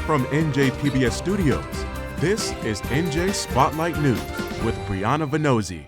From NJPBS Studios, this is NJ Spotlight News with Brianna Vannozzi.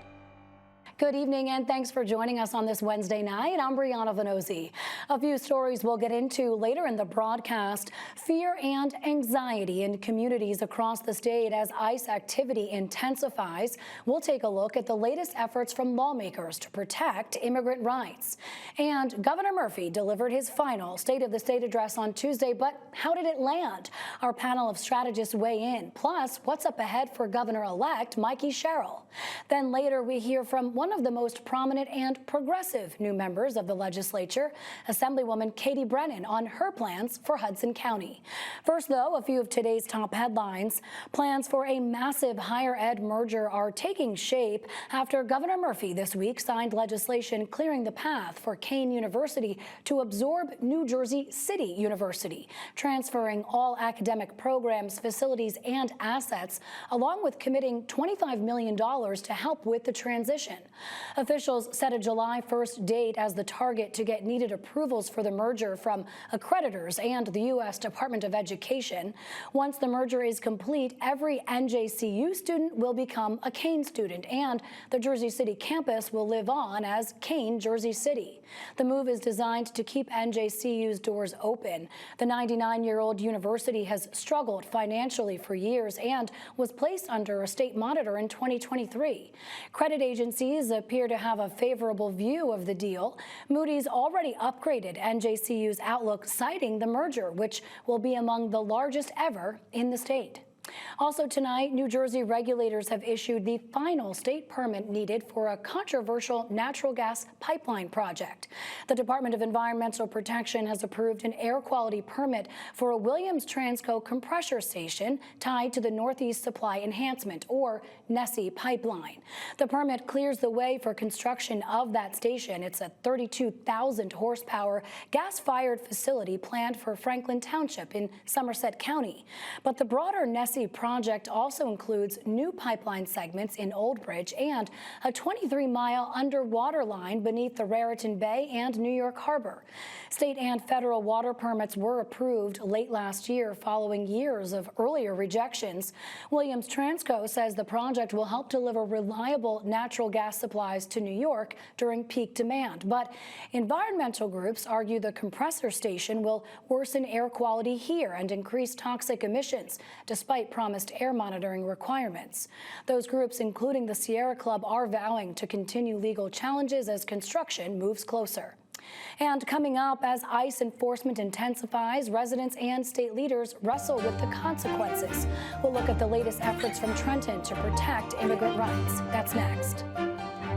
Good evening and thanks for joining us on this Wednesday night. I'm Brianna Vannozzi. A few stories we'll get into later in the broadcast. Fear and anxiety in communities across the state as ICE activity intensifies. We'll take a look at the latest efforts from lawmakers to protect immigrant rights. And Governor Murphy delivered his final State of the State address on Tuesday, but how did it land? Our panel of strategists weigh in. Plus, what's up ahead for Governor-elect Mikey Sherrill? Then later we hear from one of the most prominent and progressive new members of the legislature, Assemblywoman Katie Brennan, on her plans for Hudson County. First, though, a few of today's top headlines. Plans for a massive higher ed merger are taking shape after Governor Murphy this week signed legislation clearing the path for Kean University to absorb New Jersey City University, transferring all academic programs, facilities, and assets, along with committing $25 million to help with the transition. Officials set a July 1st date as the target to get needed approvals for the merger from accreditors and the U.S. Department of Education. Once the merger is complete, every NJCU student will become a Kean student, and the Jersey City campus will live on as Kean Jersey City. The move is designed to keep NJCU's doors open. The 99-year-old university has struggled financially for years and was placed under a state monitor in 2023. Credit agencies appear to have a favorable view of the deal. Moody's already upgraded NJCU's outlook, citing the merger, which will be among the largest ever in the state. Also tonight, New Jersey regulators have issued the final state permit needed for a controversial natural gas pipeline project. The Department of Environmental Protection has approved an air quality permit for a Williams Transco compressor station tied to the Northeast Supply Enhancement, or NESE pipeline. The permit clears the way for construction of that station. It's a 32,000 horsepower gas-fired facility planned for Franklin Township in Somerset County. But the broader NESE project also includes new pipeline segments in Old Bridge and a 23-mile underwater line beneath the Raritan Bay and New York Harbor. State and federal water permits were approved late last year following years of earlier rejections. Williams Transco says the project will help deliver reliable natural gas supplies to New York during peak demand. But environmental groups argue the compressor station will worsen air quality here and increase toxic emissions, despite promised air monitoring requirements. Those groups, including the Sierra Club, are vowing to continue legal challenges as construction moves closer. And coming up, as ICE enforcement intensifies, residents and state leaders wrestle with the consequences. We'll look at the latest efforts from Trenton to protect immigrant rights. That's next.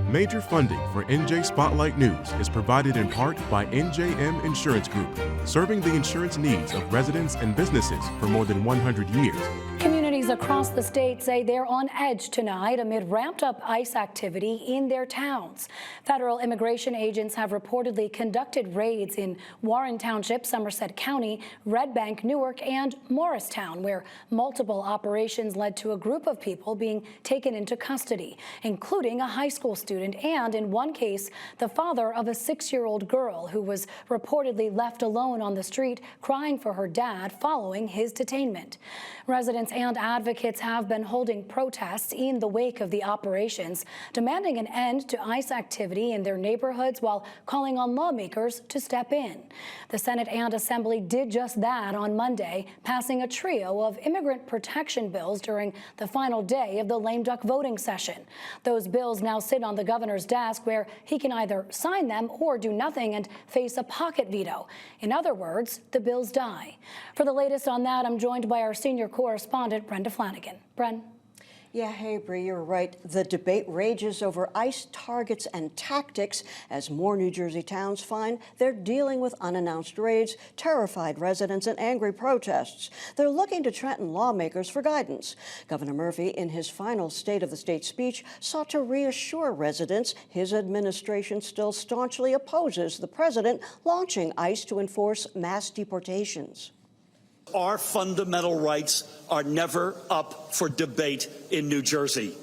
Major funding for NJ Spotlight News is provided in part by NJM Insurance Group, serving the insurance needs of residents and businesses for more than 100 years. Communities across the state say they're on edge tonight amid ramped-up ICE activity in their towns. Federal immigration agents have reportedly conducted raids in Warren Township, Somerset County, Red Bank, Newark, and Morristown, where multiple operations led to a group of people being taken into custody, including a high school student and, in one case, the father of a 6-year-old girl who was reportedly left alone on the street crying for her dad following his detainment. Residents and advocates have been holding protests in the wake of the operations, demanding an end to ICE activity in their neighborhoods while calling on lawmakers to step in. The Senate and Assembly did just that on Monday, passing a trio of immigrant protection bills during the final day of the lame duck voting session. Those bills now sit on the governor's desk, where he can either sign them or do nothing and face a pocket veto. In other words, the bills die. For the latest on that, I'm joined by our senior correspondent, Brenda Flanagan. Bren. Yeah, hey, Bree, you're right. The debate rages over ICE targets and tactics as more New Jersey towns find they're dealing with unannounced raids, terrified residents, and angry protests. They're looking to Trenton lawmakers for guidance. Governor Murphy, in his final State of the State speech, sought to reassure residents his administration still staunchly opposes the president launching ICE to enforce mass deportations. Our fundamental rights are never up for debate in New Jersey.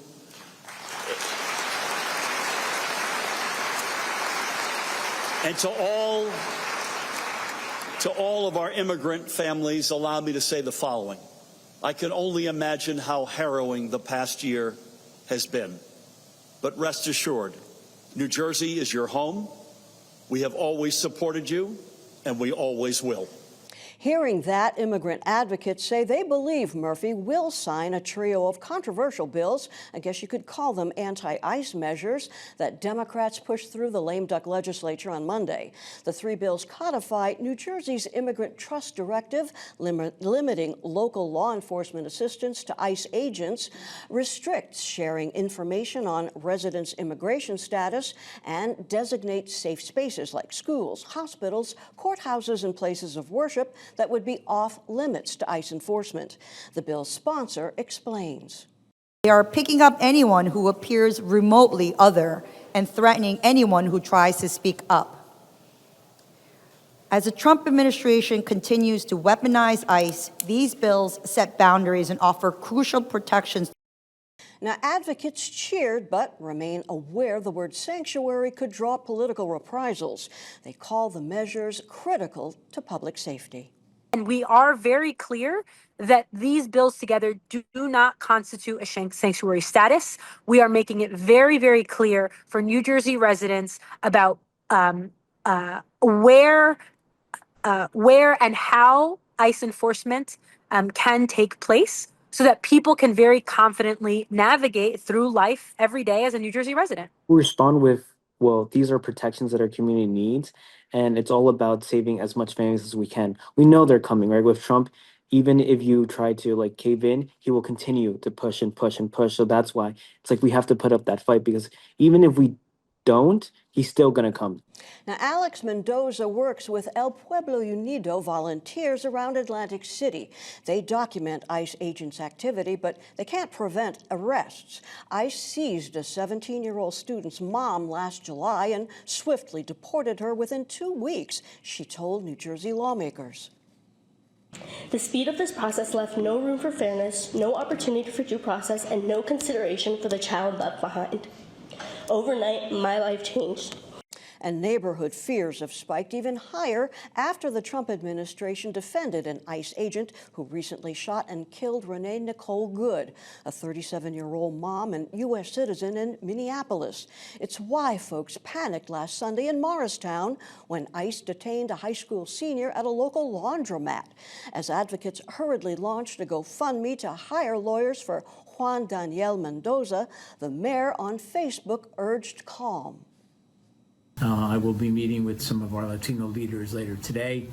And to all To all of our immigrant families, allow me to say the following. I can only imagine how harrowing the past year has been. But rest assured, New Jersey is your home. We have always supported you, and we always will. Hearing that, immigrant advocates say they believe Murphy will sign a trio of controversial bills, I guess you could call them anti-ICE measures, that Democrats pushed through the lame duck legislature on Monday. The three bills codify New Jersey's Immigrant Trust Directive, limiting local law enforcement assistance to ICE agents, restricts sharing information on residents' immigration status, and designates safe spaces like schools, hospitals, courthouses, and places of worship that would be off limits to ICE enforcement. The bill's sponsor explains. They are picking up anyone who appears remotely other and threatening anyone who tries to speak up. As the Trump administration continues to weaponize ICE, these bills set boundaries and offer crucial protections. Now, advocates cheered but remain aware the word sanctuary could draw political reprisals. They call the measures critical to public safety. And we are very clear that these bills together do not constitute a sanctuary status. We are making it very, very clear for New Jersey residents about where and how ICE enforcement can take place, so that people can very confidently navigate through life every day as a New Jersey resident. We respond with, well, these are protections that our community needs, and it's all about saving as much families as we can. We know they're coming, right? With Trump, even if you try to cave in, he will continue to push and push and push. So that's why it's like we have to put up that fight, because even if we don't, he's still going to come. Now, Alex Mendoza works with El Pueblo Unido volunteers around Atlantic City. They document ICE agents' activity, but they can't prevent arrests. ICE seized a 17-year-old student's mom last July and swiftly deported her within 2 weeks, she told New Jersey lawmakers. The speed of this process left no room for fairness, no opportunity for due process, and no consideration for the child left behind. Overnight, my life changed. And neighborhood fears have spiked even higher after the Trump administration defended an ICE agent who recently shot and killed Renee Nicole Good, a 37-year-old mom and U.S. citizen in Minneapolis. It's why folks panicked last Sunday in Morristown when ICE detained a high school senior at a local laundromat, as advocates hurriedly launched a GoFundMe to hire lawyers for Juan Daniel Mendoza. The mayor on Facebook urged calm. I will be meeting with some of our Latino leaders later today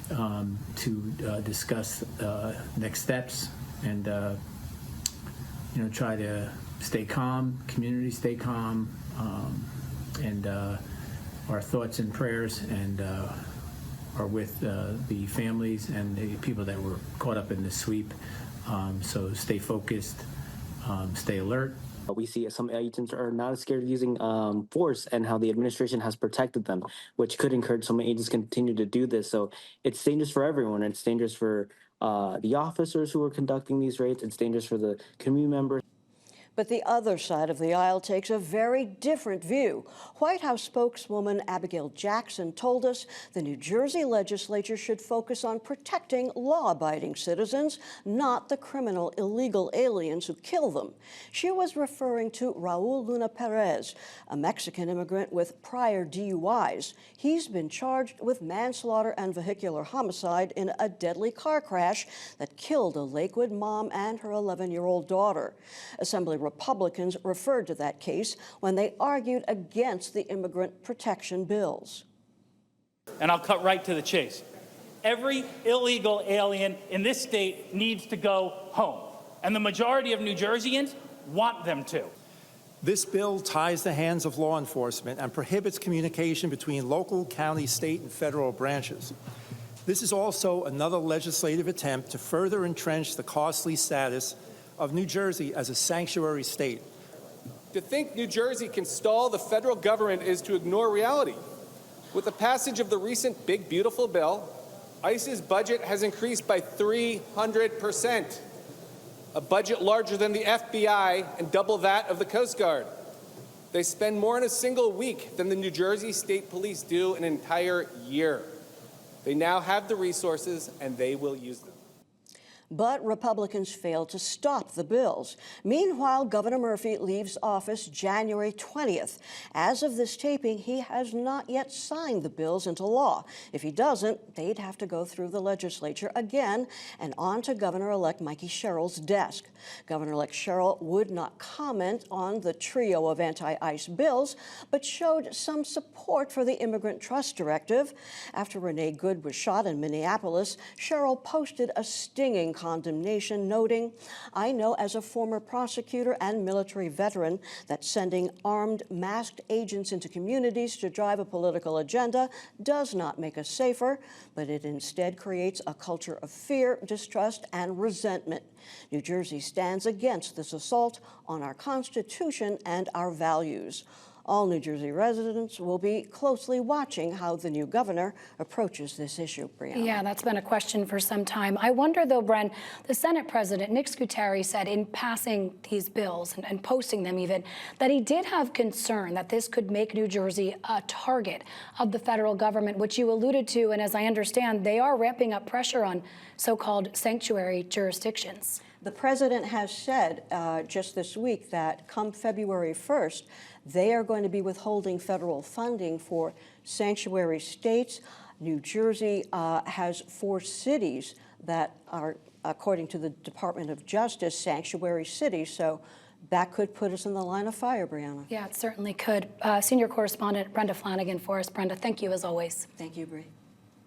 to discuss next steps and try to stay calm, community stay calm, and our thoughts and prayers and are with the families and the people that were caught up in this sweep. So stay focused, stay alert. We see some agents are not scared of using force, and how the administration has protected them, which could encourage some agents to continue to do this. So it's dangerous for everyone. It's dangerous for the officers who are conducting these raids. It's dangerous for the community members. But the other side of the aisle takes a very different view. White House spokeswoman Abigail Jackson told us the New Jersey legislature should focus on protecting law-abiding citizens, not the criminal illegal aliens who kill them. She was referring to Raul Luna Perez, a Mexican immigrant with prior DUIs. He's been charged with manslaughter and vehicular homicide in a deadly car crash that killed a Lakewood mom and her 11-year-old daughter. Assembly Republicans referred to that case when they argued against the immigrant protection bills. And I'll cut right to the chase. Every illegal alien in this state needs to go home, and the majority of New Jerseyans want them to. This bill ties the hands of law enforcement and prohibits communication between local, county, state, and federal branches. This is also another legislative attempt to further entrench the costly status of New Jersey as a sanctuary state. To think New Jersey can stall the federal government is to ignore reality. With the passage of the recent Big Beautiful Bill, ICE's budget has increased by 300%, a budget larger than the FBI and double that of the Coast Guard. They spend more in a single week than the New Jersey State Police do an entire year. They now have the resources, and they will use them. But Republicans failed to stop the bills. Meanwhile, Governor Murphy leaves office January 20th. As of this taping, he has not yet signed the bills into law. If he doesn't, they'd have to go through the legislature again and on to Governor-elect Mikey Sherrill's desk. Governor-elect Sherrill would not comment on the trio of anti-ICE bills, but showed some support for the Immigrant Trust Directive. After Renee Good was shot in Minneapolis, Sherrill posted a stinging condemnation, noting, "I know as a former prosecutor and military veteran that sending armed, masked agents into communities to drive a political agenda does not make us safer, but it instead creates a culture of fear, distrust, and resentment. New Jersey stands against this assault on our Constitution and our values." All New Jersey residents will be closely watching how the new governor approaches this issue, Brianna. Yeah, that's been a question for some time. I wonder, though, Bren, the Senate President, Nick Scuteri, said in passing these bills and posting them even, that he did have concern that this could make New Jersey a target of the federal government, which you alluded to, and as I understand, they are ramping up pressure on so-called sanctuary jurisdictions. The president has said just this week that come February 1st, they are going to be withholding federal funding for sanctuary states. New Jersey has 4 cities that are, according to the Department of Justice, sanctuary cities. So that could put us in the line of fire, Brianna. Yeah, it certainly could. Senior correspondent Brenda Flanagan for us. Brenda, thank you as always. Thank you, Bri.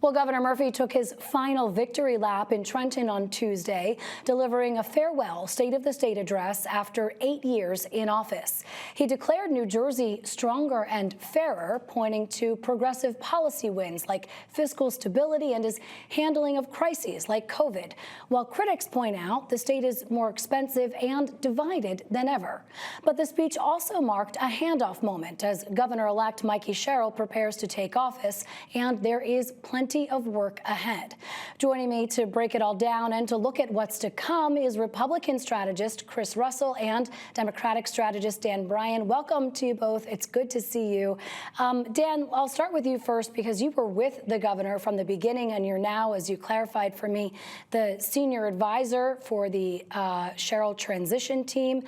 Well, Governor Murphy took his final victory lap in Trenton on Tuesday, delivering a farewell State of the State address after 8 years in office. He declared New Jersey stronger and fairer, pointing to progressive policy wins like fiscal stability and his handling of crises like COVID, while critics point out the state is more expensive and divided than ever. But the speech also marked a handoff moment as Governor-elect Mikey Sherrill prepares to take office, and there is plenty of work ahead. Joining me to break it all down and to look at what's to come is Republican strategist Chris Russell and Democratic strategist Dan Bryan. Welcome to you both. It's good to see you. Dan, I'll start with you first because you were with the governor from the beginning and you're now, as you clarified for me, the senior advisor for the Sherrill transition team.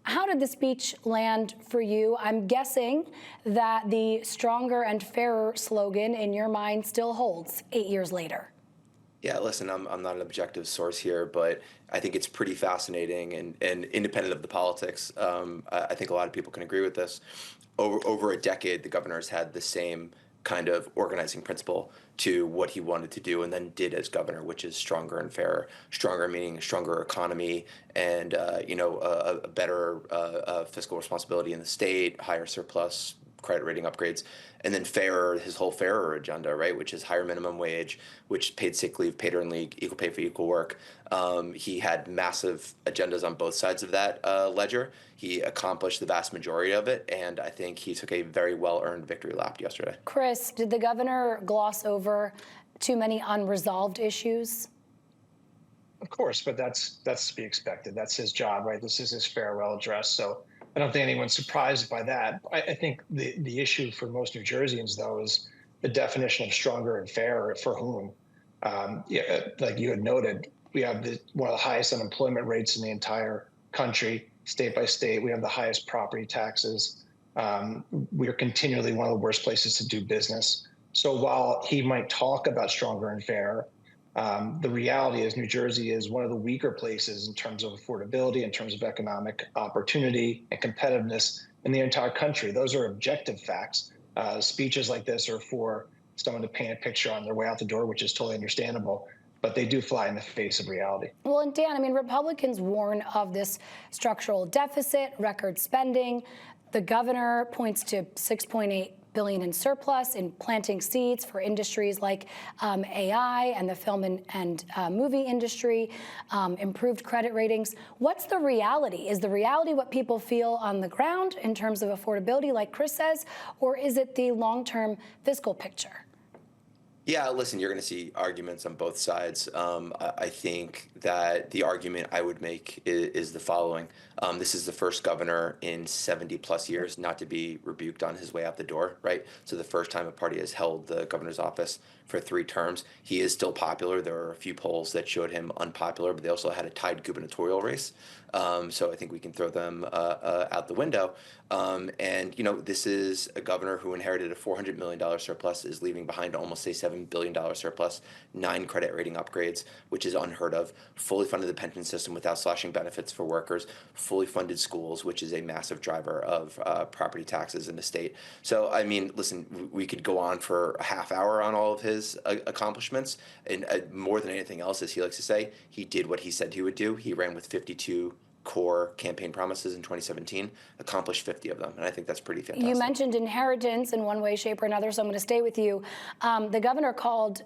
How did the speech land for you? I'm guessing that the stronger and fairer slogan in your mind still holds 8 years later. Yeah, listen, I'm not an objective source here, but I think it's pretty fascinating and independent of the politics. I think a lot of people can agree with this. Over a decade, the governor has had the same kind of organizing principle to what he wanted to do and then did as governor, which is stronger and fairer. Stronger meaning a stronger economy and a better fiscal responsibility in the state, higher surplus, credit rating upgrades, and then fairer, his whole fairer agenda, right, which is higher minimum wage, which paid sick leave, paid earned leave, equal pay for equal work. He had massive agendas on both sides of that ledger. He accomplished the vast majority of it, and I think he took a very well-earned victory lap yesterday. Chris, did the governor gloss over too many unresolved issues? Of course, but that's to be expected. That's his job, right? This is his farewell address, so I don't think anyone's surprised by that. I think the issue for most New Jerseyans, though, is the definition of stronger and fairer for whom. Like you had noted, we have one of the highest unemployment rates in the entire country, state by state. We have the highest property taxes. We are continually one of the worst places to do business. So while he might talk about stronger and fairer, the reality is New Jersey is one of the weaker places in terms of affordability, in terms of economic opportunity and competitiveness in the entire country. Those are objective facts. Speeches like this are for someone to paint a picture on their way out the door, which is totally understandable, but they do fly in the face of reality. Well, and Dan, I mean, Republicans warn of this structural deficit, record spending. The governor points to $6.8 billion in surplus in planting seeds for industries like AI and the film and movie industry, improved credit ratings. What's the reality? Is the reality what people feel on the ground in terms of affordability, like Chris says, or is it the long-term fiscal picture? Yeah, listen, you're going to see arguments on both sides. I think that the argument I would make is the following. This is the first governor in 70 plus years not to be rebuked on his way out the door, right? So the first time a party has held the governor's office for 3 terms. He is still popular. There are a few polls that showed him unpopular, but they also had a tied gubernatorial race. So I think we can throw them out the window. And, you know, this is a governor who inherited a $400 million surplus, is leaving behind almost a $7 billion surplus, 9 credit rating upgrades, which is unheard of, fully funded the pension system without slashing benefits for workers, fully funded schools, which is a massive driver of property taxes in the state. So, I mean, listen, we could go on for a half hour on all of his accomplishments. And more than anything else, as he likes to say, he did what he said he would do. He ran with 52 core campaign promises in 2017, accomplished 50 of them. And I think that's pretty fantastic. You mentioned inheritance in one way, shape, or another, so I'm going to stay with you. The governor called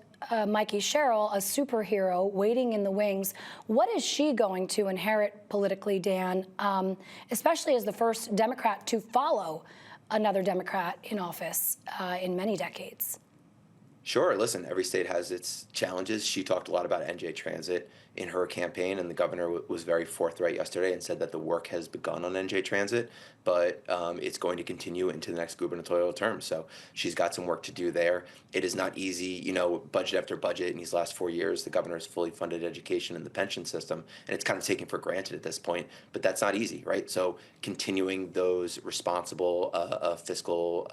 Mikey Sherrill a superhero waiting in the wings. What is she going to inherit politically, Dan, especially as the first Democrat to follow another Democrat in office in many decades? Sure. Listen, every state has its challenges. She talked a lot about NJ Transit in her campaign, and the governor was very forthright yesterday and said that the work has begun on NJ Transit, but it's going to continue into the next gubernatorial term. So she's got some work to do there. It is not easy, you know, budget after budget in these last 4 years. The governor has fully funded education and the pension system, and it's kind of taken for granted at this point, but that's not easy, right? So continuing those responsible fiscal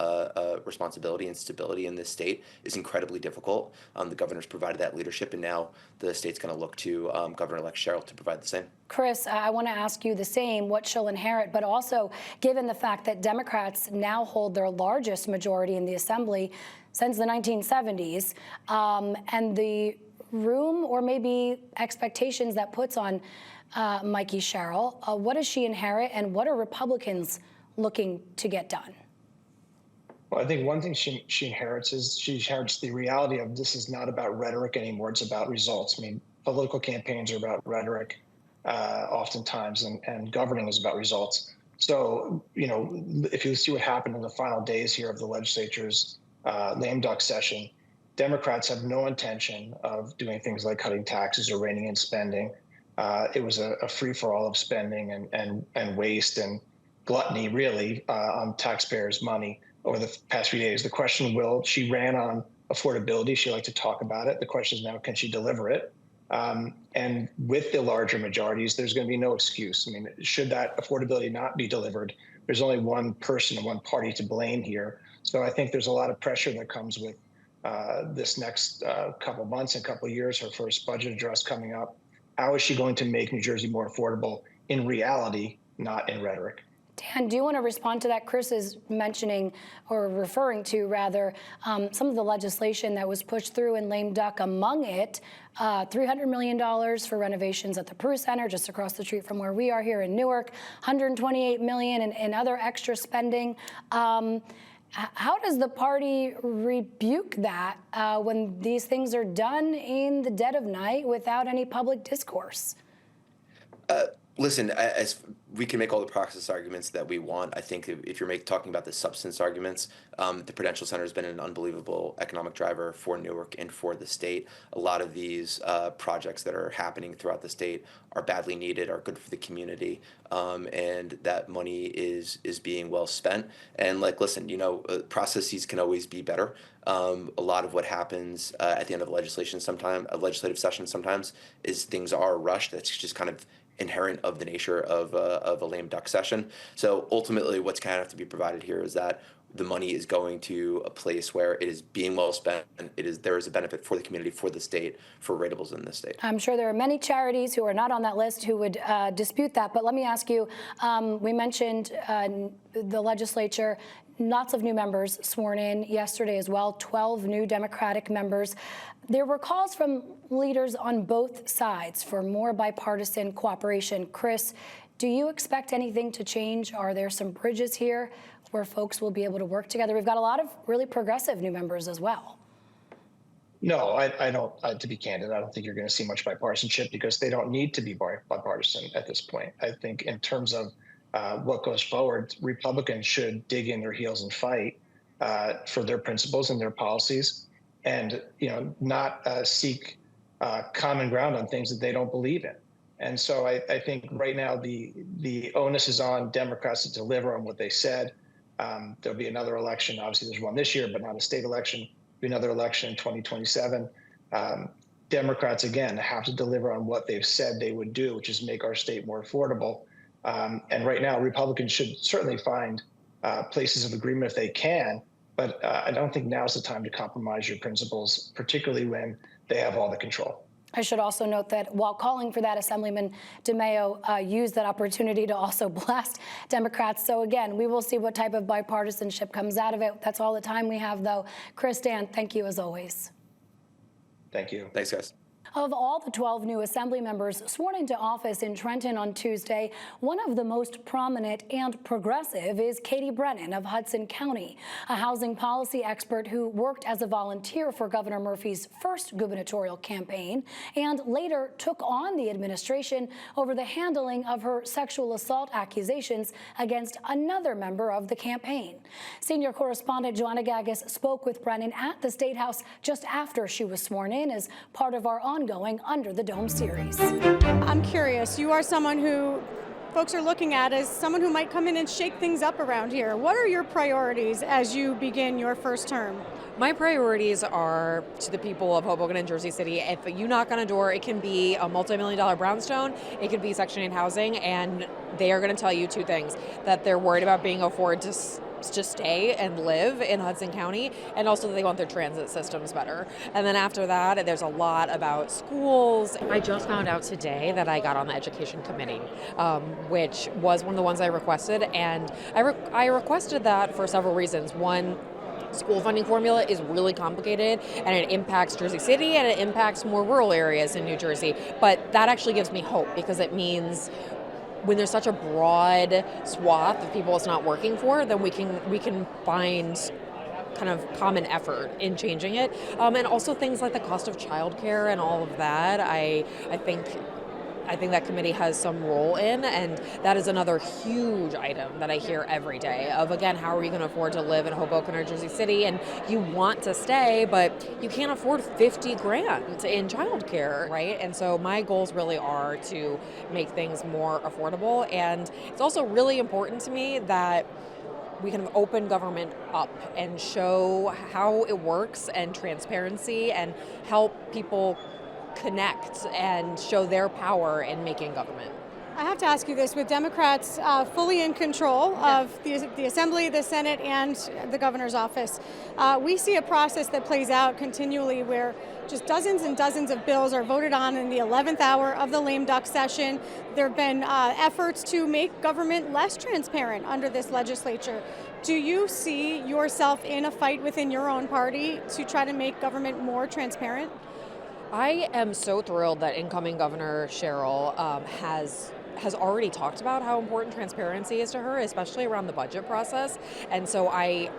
responsibility and stability in this state is incredibly difficult. The governor's provided that leadership, and now the state's going to look to Governor-elect Sherrill to provide the same. Chris, I want to ask you the same, what she'll inherit, but also given the fact that Democrats now hold their largest majority in the Assembly since the 1970s, and the room or maybe expectations that puts on Mikey Sherrill, what does she inherit, and what are Republicans looking to get done? Well, I think one thing she inherits is she inherits the reality of this is not about rhetoric anymore. It's about results. I mean, political campaigns are about rhetoric oftentimes, and governing is about results. So, you know, if you see what happened in the final days here of the legislature's lame duck session, Democrats have no intention of doing things like cutting taxes or reining in spending. It was a free-for-all of spending and waste and gluttony, really, on taxpayers' money over the past few days. The question she ran on affordability. She liked to talk about it. The question is now, can she deliver it? And with the larger majorities, there's going to be no excuse. I mean, should that affordability not be delivered, there's only one person and one party to blame here. So I think there's a lot of pressure that comes with this next couple months and couple years, her first budget address coming up. How is she going to make New Jersey more affordable in reality, not in rhetoric? Dan, do you want to respond to that? Chris is mentioning, or referring to rather, some of the legislation that was pushed through in lame duck, among it $300 million for renovations at the Peru Center, just across the street from where we are here in Newark, $128 million in other extra spending. How does the party rebuke that when these things are done in the dead of night without any public discourse? Listen, as we can make all the process arguments that we want. I think if you're talking about the substance arguments, the Prudential Center has been an unbelievable economic driver for Newark and for the state. A lot of these projects that are happening throughout the state are badly needed, are good for the community, and that money is being well spent. And listen, you know, processes can always be better. A lot of what happens at the end of a legislative session sometimes is things are rushed. That's just kind of inherent of the nature of a lame duck session. So ultimately, what's going to have to be provided here is that the money is going to a place where it is being well spent, and there is a benefit for the community, for the state, for ratables in this state. I'm sure there are many charities who are not on that list who would dispute that. But let me ask you, we mentioned the legislature, lots of new members sworn in yesterday as well, 12 new Democratic members. There were calls from leaders on both sides for more bipartisan cooperation. Chris, do you expect anything to change? Are there some bridges here where folks will be able to work together? We've got a lot of really progressive new members as well. No, I don't. To be candid, I don't think you're going to see much bipartisanship because they don't need to be bipartisan at this point. I think in terms of what goes forward, Republicans should dig in their heels and fight for their principles and their policies. and not seek common ground on things that they don't believe in. And so I think right now the onus is on Democrats to deliver on what they said. There'll be another election. Obviously, there's one this year, but not a state election. There'll be another election in 2027. Democrats, again, have to deliver on what they've said they would do, which is make our state more affordable. And right now, Republicans should certainly find places of agreement if they can. But I don't think now's the time to compromise your principles, particularly when they have all the control. I should also note that while calling for that, Assemblyman DeMaio used that opportunity to also blast Democrats. So again, we will see what type of bipartisanship comes out of it. That's all the time we have, though. Chris, Dan, thank you as always. Thank you. Thanks, guys. Of all the 12 new Assembly members sworn into office in Trenton on Tuesday, one of the most prominent and progressive is Katie Brennan of Hudson County, a housing policy expert who worked as a volunteer for Governor Murphy's first gubernatorial campaign and later took on the administration over the handling of her sexual assault accusations against another member of the campaign. Senior correspondent Joanna Gagos spoke with Brennan at the State House just after she was sworn in as part of our ongoing Under the Dome series. I'm curious, you are someone who folks are looking at as someone who might come in and shake things up around here. What are your priorities as you begin your first term? My priorities are to the people of Hoboken and Jersey City. If you knock on a door, it can be a multi-million-dollar brownstone, it could be Section 8 housing, and they are going to tell you two things: that they're worried about being afforded to stay and live in Hudson County, and also that they want their transit systems better. And then after that, there's a lot about schools. I just found out today that I got on the education committee, which was one of the ones I requested, and I requested that for several reasons. One, school funding formula is really complicated, and it impacts Jersey City and it impacts more rural areas in New Jersey. But that actually gives me hope, because it means when there's such a broad swath of people it's not working for, then we can find kind of common effort in changing it. And also things like the cost of childcare and all of that, I think that committee has some role in, and that is another huge item that I hear every day of, again, how are you going to afford to live in Hoboken or Jersey City, and you want to stay, but you can't afford $50,000 in childcare, right? And so my goals really are to make things more affordable, and it's also really important to me that we can open government up and show how it works and transparency and help people connect and show their power in making government. I have to ask you this, with Democrats fully in control of the Assembly, the Senate, and the governor's office, we see a process that plays out continually where just dozens and dozens of bills are voted on in the 11th hour of the lame duck session. There have been efforts to make government less transparent under this legislature. Do you see yourself in a fight within your own party to try to make government more transparent? I am so thrilled that incoming Governor Sherrill has already talked about how important transparency is to her, especially around the budget process. And so I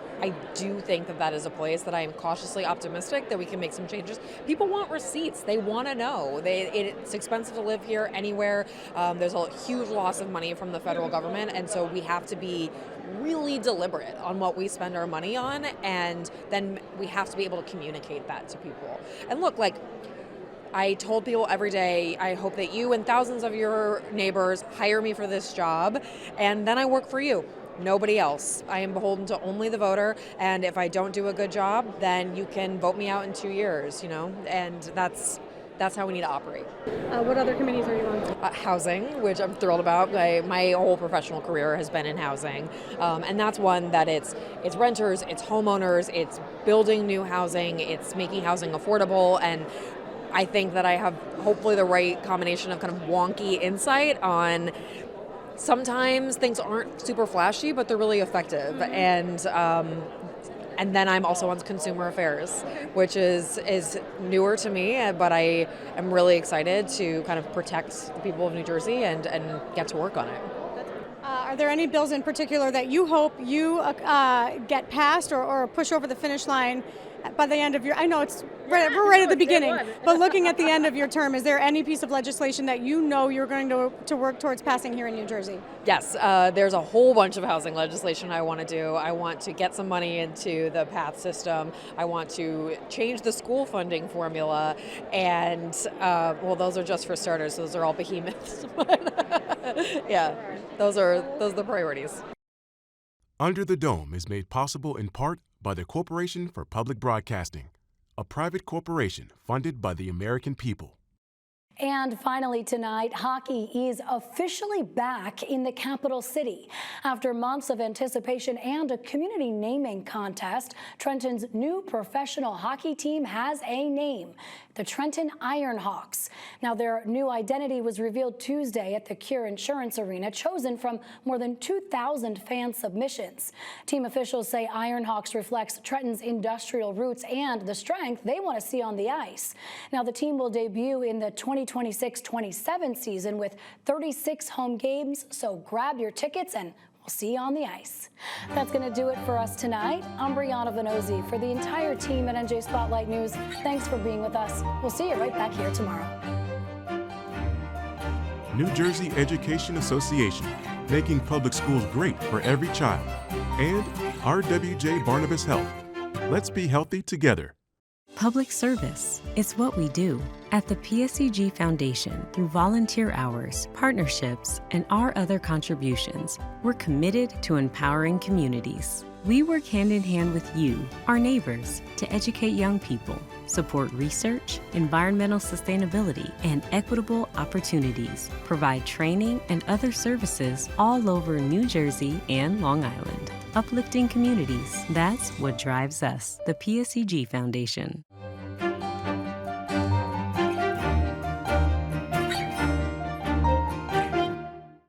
do think that is a place that I am cautiously optimistic that we can make some changes. People want receipts. They want to know. It's expensive to live here anywhere. There's a huge loss of money from the federal government, and so we have to be really deliberate on what we spend our money on, and then we have to be able to communicate that to people. And look, I told people every day, I hope that you and thousands of your neighbors hire me for this job, and then I work for you, nobody else. I am beholden to only the voter, and if I don't do a good job, then you can vote me out in 2 years, and that's how we need to operate. What other committees are you on? Housing, which I'm thrilled about. My whole professional career has been in housing, and that's one that it's renters, it's homeowners, it's building new housing, it's making housing affordable, and I think that I have hopefully the right combination of kind of wonky insight on sometimes things aren't super flashy, but they're really effective. And then I'm also on consumer affairs, which is newer to me, but I am really excited to kind of protect the people of New Jersey and get to work on it. Are there any bills in particular that you hope you get passed or push over the finish line by the end of your, I know it's we're right at the beginning, but looking at the end of your term, is there any piece of legislation that you know you're going to work towards passing here in New Jersey? Yes, there's a whole bunch of housing legislation I want to do. I want to get some money into the PATH system. I want to change the school funding formula, and well, those are just for starters. Those are all behemoths. But yeah, those are the priorities. Under the Dome is made possible in part by the Corporation for Public Broadcasting, a private corporation funded by the American people. And finally tonight, hockey is officially back in the capital city. After months of anticipation and a community naming contest, Trenton's new professional hockey team has a name, the Trenton Ironhawks. Now, their new identity was revealed Tuesday at the Cure Insurance Arena, chosen from more than 2,000 fan submissions. Team officials say Ironhawks reflects Trenton's industrial roots and the strength they want to see on the ice. Now, the team will debut in the 2026-27 season with 36 home games, so grab your tickets and we'll see you on the ice. That's going to do it for us tonight. I'm Brianna Venozzi. For the entire team at NJ Spotlight News, thanks for being with us. We'll see you right back here tomorrow. New Jersey Education Association, making public schools great for every child. And RWJ Barnabas Health. Let's be healthy together. Public service is what we do. At the PSEG Foundation, through volunteer hours, partnerships, and our other contributions, we're committed to empowering communities. We work hand in hand with you, our neighbors, to educate young people, support research, environmental sustainability, and equitable opportunities, provide training and other services all over New Jersey and Long Island. Uplifting communities, that's what drives us, the PSEG Foundation.